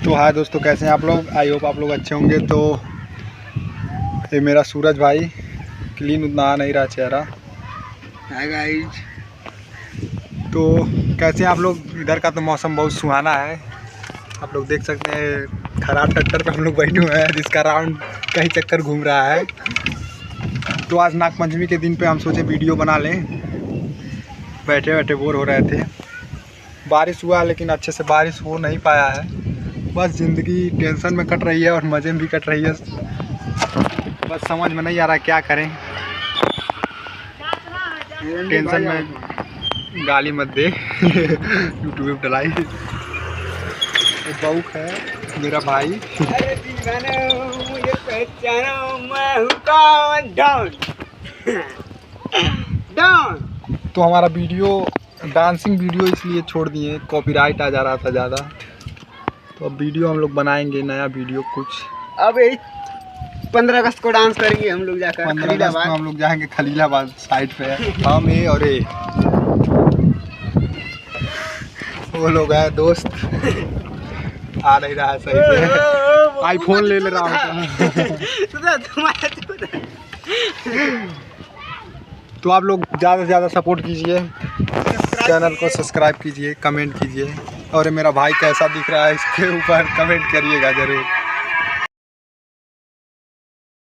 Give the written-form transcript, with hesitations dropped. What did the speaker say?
तो हाय दोस्तों, कैसे हैं आप लोग। आई होप आप लोग अच्छे होंगे। तो ये मेरा सूरज भाई, क्लीन उतना आ नहीं रहा चेहरा। Hi guys. तो कैसे हैं आप लोग। इधर का तो मौसम बहुत सुहाना है। आप लोग देख सकते हैं खराब ट्रैक्टर पे हम लोग बैठे हुए हैं, जिसका राउंड कई चक्कर घूम रहा है। तो आज नागपंचमी के दिन पे हम सोचे वीडियो बना लें। बैठे बैठे बोर हो रहे थे। बारिश हुआ लेकिन अच्छे से बारिश हो नहीं पाया है। बस ज़िंदगी टेंशन में कट रही है और मज़े में भी कट रही है। बस समझ में नहीं आ रहा क्या करें। टेंशन में गाली मत दे यूट्यूब डलाई। बउक है मेरा भाई। अरे दीवाना मुझे पहचानो, मैं हूँ कौन। Down down. तो हमारा वीडियो डांसिंग वीडियो इसलिए छोड़ दिए, कॉपीराइट आ जा रहा था ज़्यादा। तो अब वीडियो हम लोग बनाएंगे, नया वीडियो कुछ। अब 15 अगस्त को डांस करेंगे हम लोग जाकर 15 अगस्त को हम लोग जाएंगे खलीलाबाद साइड पे। हम ये और ये वो लोग हैं दोस्त। आ नहीं रहा है सही से। आईफोन ले रहा हूँ। तो आप लोग ज़्यादा से ज़्यादा सपोर्ट कीजिए, चैनल को सब्सक्राइब कीजिए, कमेंट कीजिए। और मेरा भाई कैसा दिख रहा है इसके ऊपर कमेंट करिएगा ज़रूर।